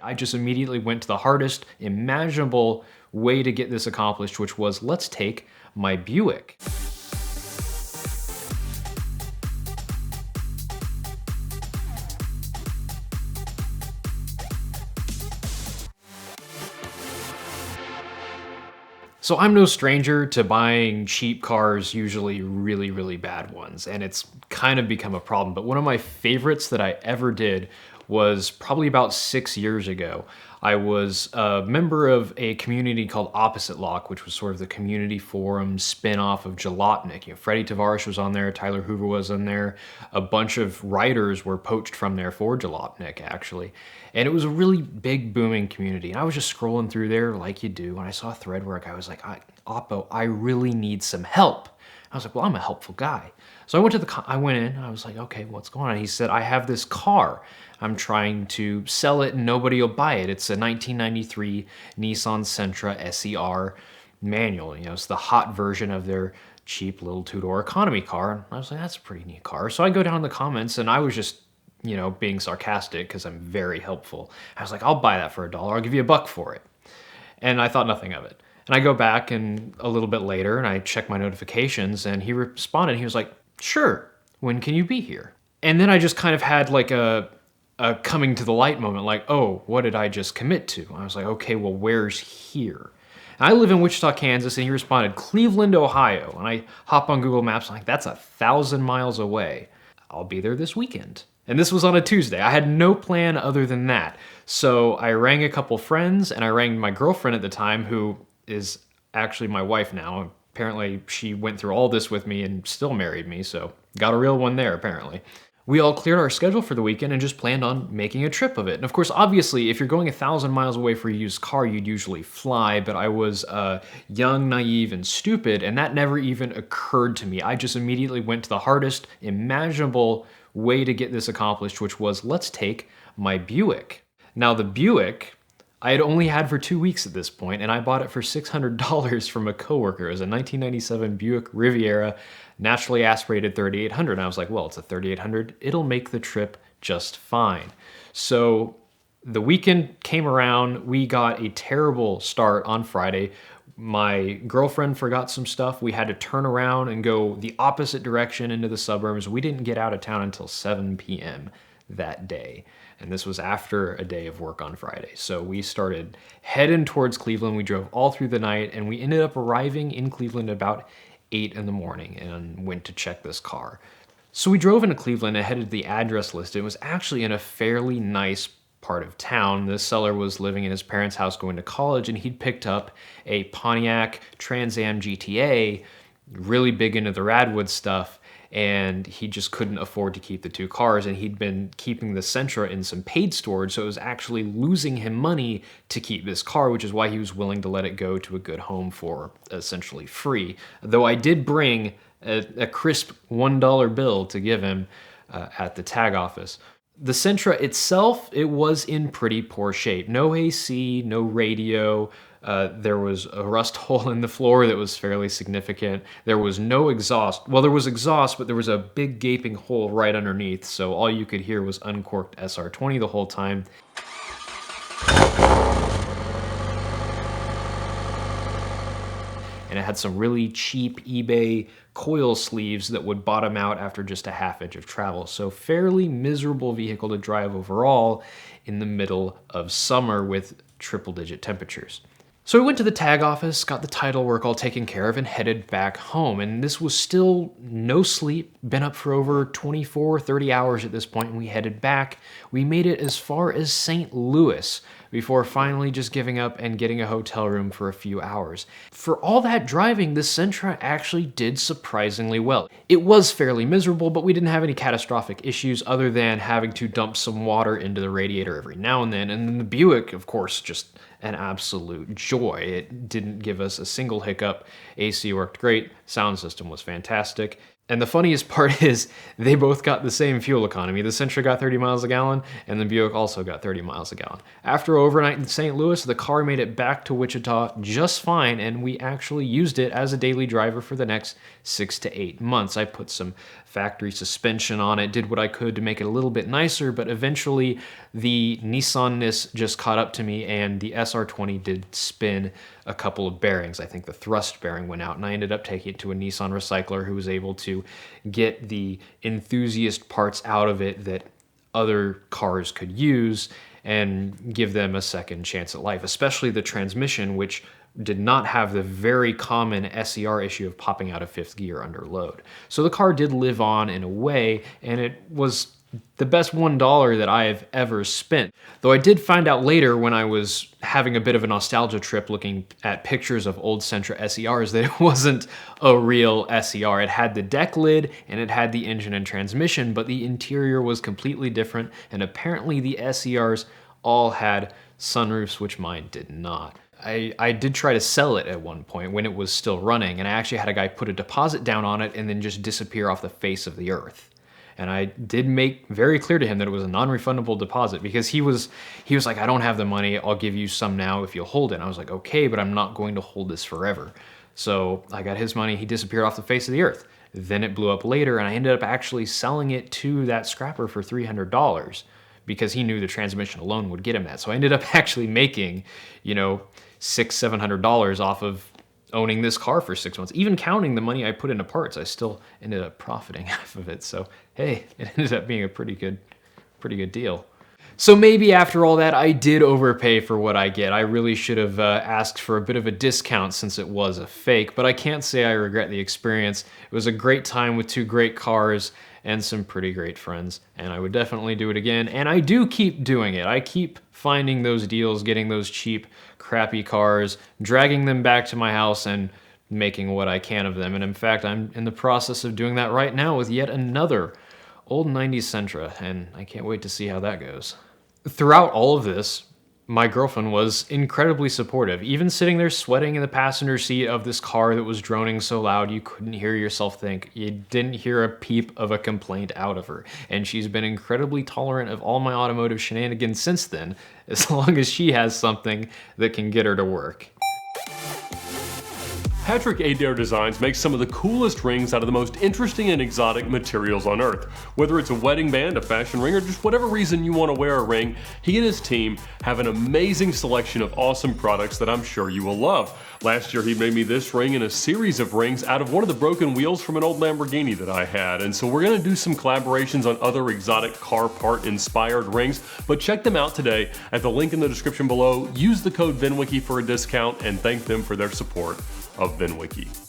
I just immediately went to the hardest imaginable way to get this accomplished, which was, let's take my Buick. So I'm no stranger to buying cheap cars, usually really, really bad ones, and it's kind of become a problem. But one of my favorites that I ever did was probably about 6 years ago. I was a member of a community called Opposite Lock, which was sort of the community forum spin-off of Jalopnik. You know, Freddie Tavares was on there, Tyler Hoover was on there, a bunch of writers were poached from there for Jalopnik, actually. And it was a really big, booming community. And I was just scrolling through there like you do, and I saw a thread where a guy was like, Oppo, I really need some help. I was like, well, I'm a helpful guy. So I went in, and I was like, okay, what's going on? He said, I have this car. I'm trying to sell it and nobody will buy it. It's a 1993 Nissan Sentra SER manual. You know, it's the hot version of their cheap little two-door economy car. And I was like, that's a pretty neat car. So I go down in the comments and I was just, you know, being sarcastic because I'm very helpful. I was like, I'll buy that for $1. I'll give you $1 for it. And I thought nothing of it. And I go back and a little bit later and I check my notifications and he responded. He was like, sure, when can you be here? And then I just kind of had like a coming to the light moment, like, oh, what did I just commit to? I was like, okay, well, where's here? And I live in Wichita, Kansas, and he responded, Cleveland, Ohio. And I hop on Google Maps, I'm like, that's 1,000 miles away. I'll be there this weekend. And this was on a Tuesday. I had no plan other than that. So I rang a couple friends, and I rang my girlfriend at the time, who is actually my wife now. Apparently, she went through all this with me and still married me, so got a real one there, apparently. We all cleared our schedule for the weekend and just planned on making a trip of it. And of course, obviously, if you're going 1,000 miles away for a used car, you'd usually fly, but I was young, naive, and stupid, and that never even occurred to me. I just immediately went to the hardest imaginable way to get this accomplished, which was, let's take my Buick. Now, the Buick, I had only had for 2 weeks at this point, and I bought it for $600 from a coworker. It was a 1997 Buick Riviera, naturally aspirated 3800. And I was like, well, it's a 3800. It'll make the trip just fine. So the weekend came around. We got a terrible start on Friday. My girlfriend forgot some stuff. We had to turn around and go the opposite direction into the suburbs. We didn't get out of town until 7 p.m. that day. And this was after a day of work on Friday. So we started heading towards Cleveland. We drove all through the night and we ended up arriving in Cleveland about 8 in the morning and went to check this car. So we drove into Cleveland and headed to the address list. It was actually in a fairly nice part of town. The seller was living in his parents' house going to college, and he'd picked up a Pontiac Trans Am GTA, really big into the Radwood stuff, and he just couldn't afford to keep the two cars, and he'd been keeping the Sentra in some paid storage, so it was actually losing him money to keep this car, which is why he was willing to let it go to a good home for essentially free. Though I did bring a crisp $1 bill to give him at the tag office. The Sentra itself, it was in pretty poor shape. No AC, no radio. There was a rust hole in the floor that was fairly significant. There was no exhaust. Well, there was exhaust, but there was a big gaping hole right underneath, so all you could hear was uncorked SR20 the whole time. And it had some really cheap eBay coil sleeves that would bottom out after just a half inch of travel. So fairly miserable vehicle to drive overall in the middle of summer with triple-digit temperatures. So we went to the tag office, got the title work all taken care of, and headed back home. And this was still no sleep, been up for over 24, 30 hours at this point, and we headed back. We made it as far as St. Louis before finally just giving up and getting a hotel room for a few hours. For all that driving, the Sentra actually did surprisingly well. It was fairly miserable, but we didn't have any catastrophic issues other than having to dump some water into the radiator every now and then. And then the Buick, of course, just an absolute joy. It didn't give us a single hiccup. AC worked great. Sound system was fantastic. And the funniest part is they both got the same fuel economy. The Sentra got 30 miles a gallon, and the Buick also got 30 miles a gallon. After overnight in St. Louis, the car made it back to Wichita just fine, and we actually used it as a daily driver for the next 6 to 8 months. I put some factory suspension on it, did what I could to make it a little bit nicer, but eventually the Nissan-ness just caught up to me, and the SR20 did spin a couple of bearings. I think the thrust bearing went out, and I ended up taking it to a Nissan recycler who was able to get the enthusiast parts out of it that other cars could use and give them a second chance at life, especially the transmission, which did not have the very common SER issue of popping out of fifth gear under load. So the car did live on in a way, and it was the best $1 that I have ever spent. Though I did find out later when I was having a bit of a nostalgia trip looking at pictures of old Sentra SERs that it wasn't a real SER. It had the deck lid and it had the engine and transmission, but the interior was completely different, and apparently the SERs all had sunroofs, which mine did not. I did try to sell it at one point when it was still running, and I actually had a guy put a deposit down on it and then just disappear off the face of the earth. And I did make very clear to him that it was a non-refundable deposit, because he was like, I don't have the money, I'll give you some now if you'll hold it. And I was like, okay, but I'm not going to hold this forever. So I got his money, he disappeared off the face of the earth. Then it blew up later, and I ended up actually selling it to that scrapper for $300 because he knew the transmission alone would get him that. So I ended up actually making, you know, $600-700 off of owning this car for 6 months. Even counting the money I put into parts, I still ended up profiting half of it. So hey, it ended up being a pretty good deal. So maybe after all that, I did overpay for what I get. I really should have asked for a bit of a discount since it was a fake, but I can't say I regret the experience. It was a great time with 2 great cars and some pretty great friends, and I would definitely do it again, and I do keep doing it. I keep finding those deals, getting those cheap, crappy cars, dragging them back to my house, and making what I can of them. And in fact, I'm in the process of doing that right now with yet another old 90s Sentra, and I can't wait to see how that goes. Throughout all of this, my girlfriend was incredibly supportive, even sitting there sweating in the passenger seat of this car that was droning so loud you couldn't hear yourself think. You didn't hear a peep of a complaint out of her. And she's been incredibly tolerant of all my automotive shenanigans since then, as long as she has something that can get her to work. Patrick Adair Designs makes some of the coolest rings out of the most interesting and exotic materials on earth. Whether it's a wedding band, a fashion ring, or just whatever reason you want to wear a ring, he and his team have an amazing selection of awesome products that I'm sure you will love. Last year he made me this ring and a series of rings out of one of the broken wheels from an old Lamborghini that I had. And so we're going to do some collaborations on other exotic car part inspired rings, but check them out today at the link in the description below. Use the code VINwiki for a discount and thank them for their support of VINwiki.